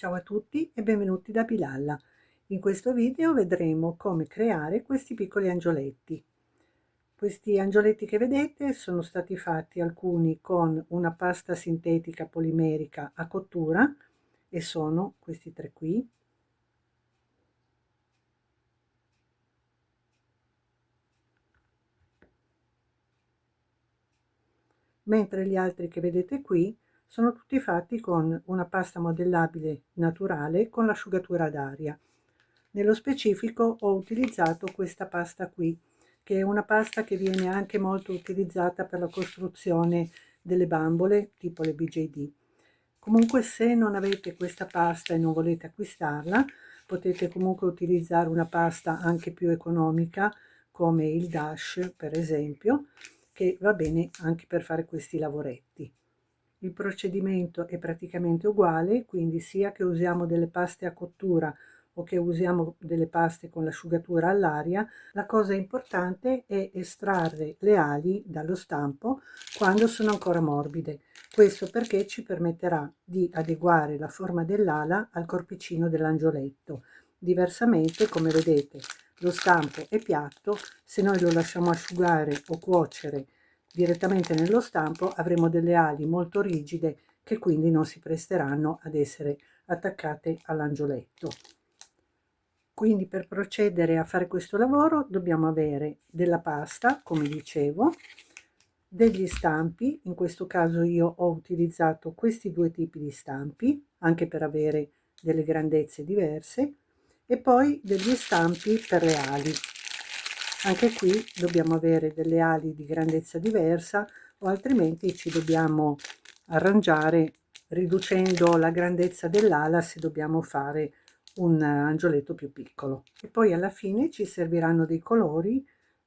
Ciao a tutti e benvenuti da Bilalla. In questo video vedremo come creare questi piccoli angioletti. Questi angioletti che vedete sono stati fatti alcuni con una pasta sintetica polimerica a cottura e sono questi tre qui. Mentre gli altri che vedete qui sono tutti fatti con una pasta modellabile naturale con l'asciugatura ad aria. Nello specifico ho utilizzato questa pasta qui, che è una pasta che viene anche molto utilizzata per la costruzione delle bambole, tipo le BJD. Comunque, se non avete questa pasta e non volete acquistarla, potete comunque utilizzare una pasta anche più economica, come il Dash, per esempio, che va bene anche per fare questi lavoretti. Il procedimento è praticamente uguale, quindi sia che usiamo delle paste a cottura o che usiamo delle paste con l'asciugatura all'aria, la cosa importante è estrarre le ali dallo stampo quando sono ancora morbide. Questo perché ci permetterà di adeguare la forma dell'ala al corpicino dell'angioletto. Diversamente, come vedete, lo stampo è piatto, se noi lo lasciamo asciugare o cuocere direttamente nello stampo avremo delle ali molto rigide che quindi non si presteranno ad essere attaccate all'angioletto. Quindi per procedere a fare questo lavoro dobbiamo avere della pasta, come dicevo, degli stampi. In questo caso io ho utilizzato questi due tipi di stampi anche per avere delle grandezze diverse, e poi degli stampi per le ali. Anche qui dobbiamo avere delle ali di grandezza diversa, o altrimenti ci dobbiamo arrangiare riducendo la grandezza dell'ala se dobbiamo fare un angioletto più piccolo. E poi alla fine ci serviranno dei colori,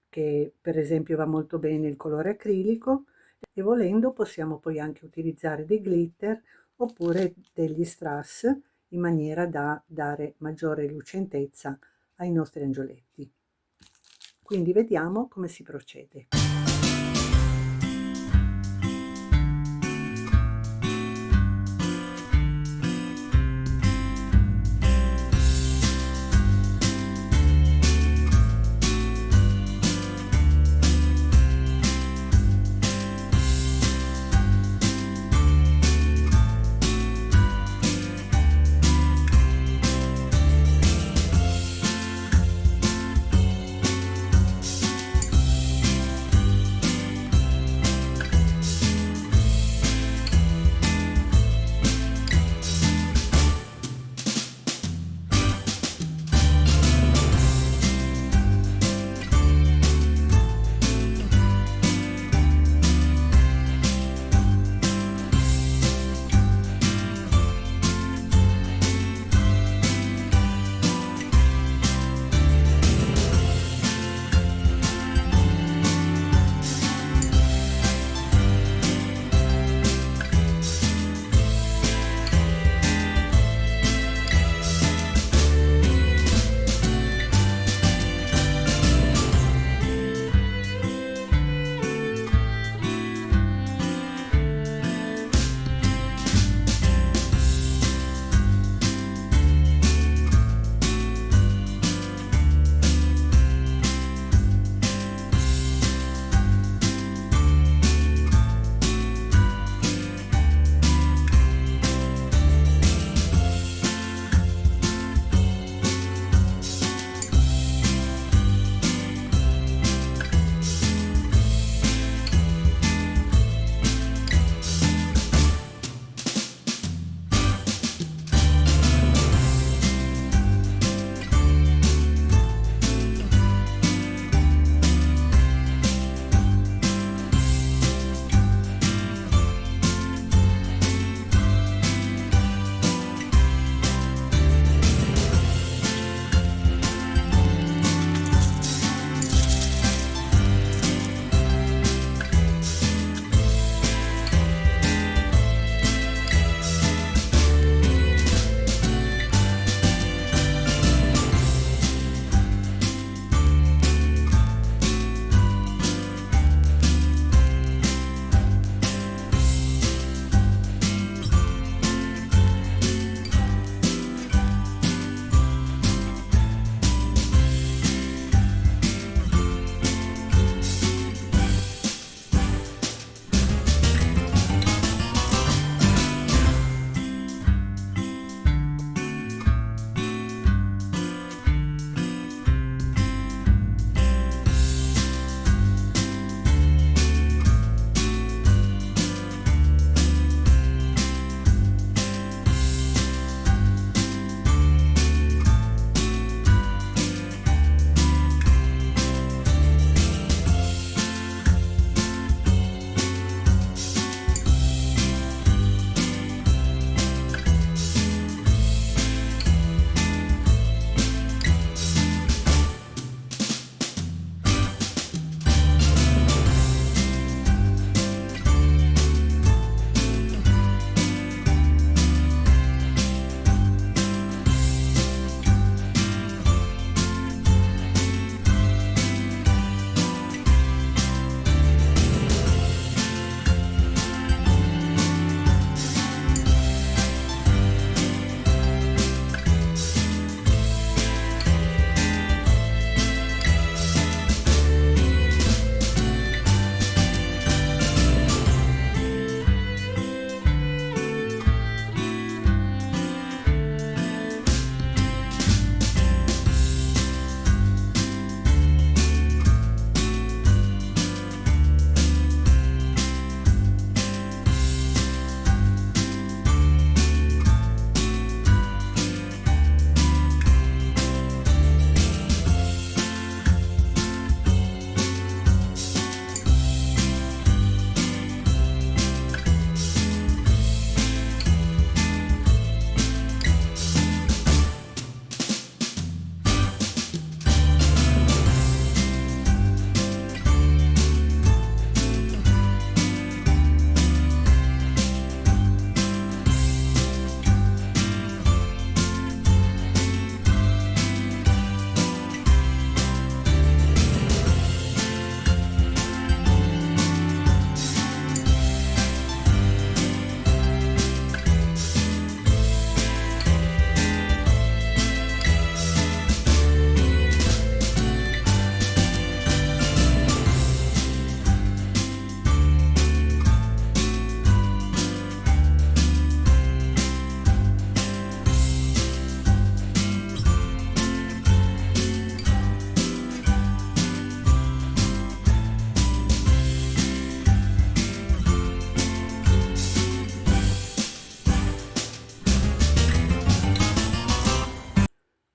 che per esempio va molto bene il colore acrilico, e volendo possiamo poi anche utilizzare dei glitter oppure degli strass, in maniera da dare maggiore lucentezza ai nostri angioletti. Quindi vediamo come si procede.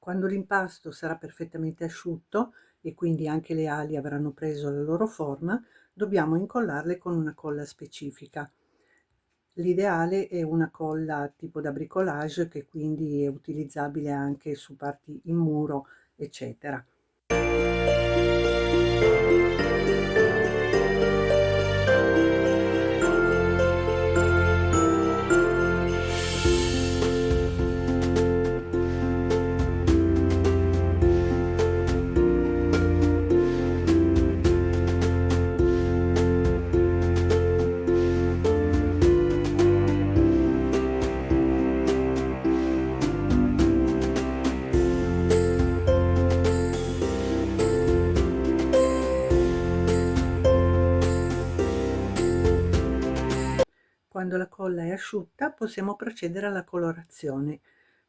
Quando l'impasto sarà perfettamente asciutto e quindi anche le ali avranno preso la loro forma, dobbiamo incollarle con una colla specifica. L'ideale è una colla tipo da bricolage che quindi è utilizzabile anche su parti in muro, eccetera. Quando la colla è asciutta possiamo procedere alla colorazione.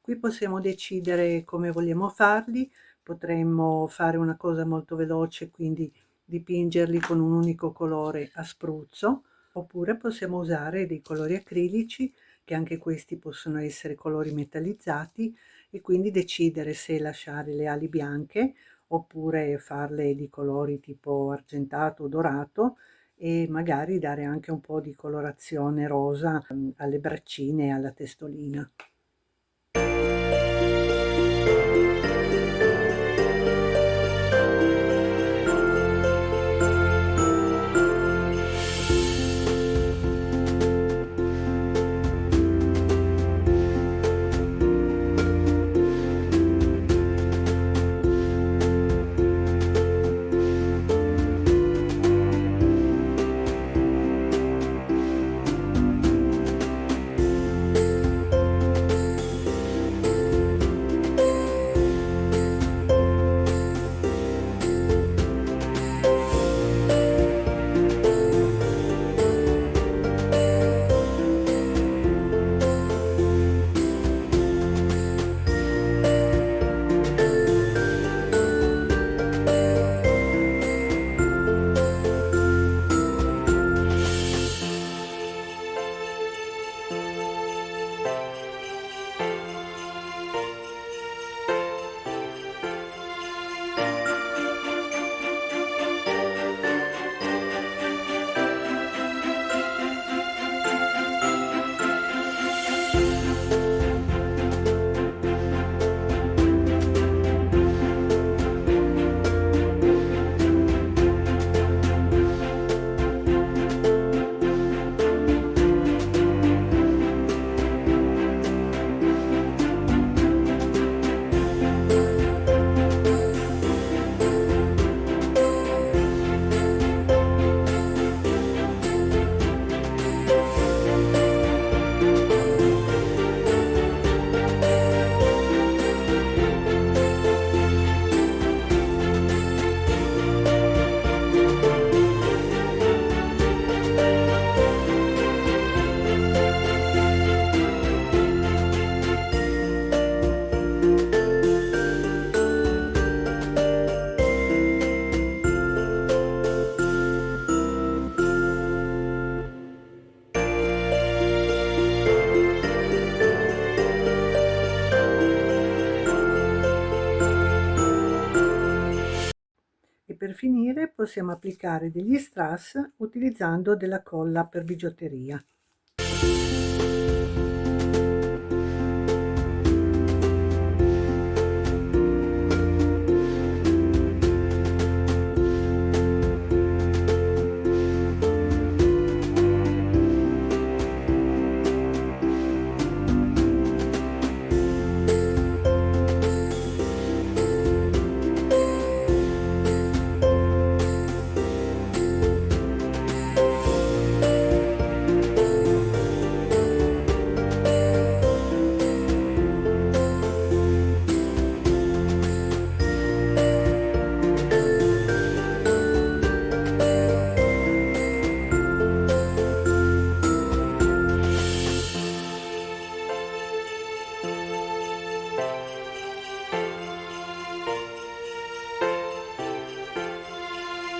Qui possiamo decidere come vogliamo farli, potremmo fare una cosa molto veloce, quindi dipingerli con un unico colore a spruzzo, oppure possiamo usare dei colori acrilici, che anche questi possono essere colori metallizzati, e quindi decidere se lasciare le ali bianche oppure farle di colori tipo argentato o dorato, e magari dare anche un po' di colorazione rosa alle braccine e alla testolina. E per finire possiamo applicare degli strass utilizzando della colla per bigiotteria.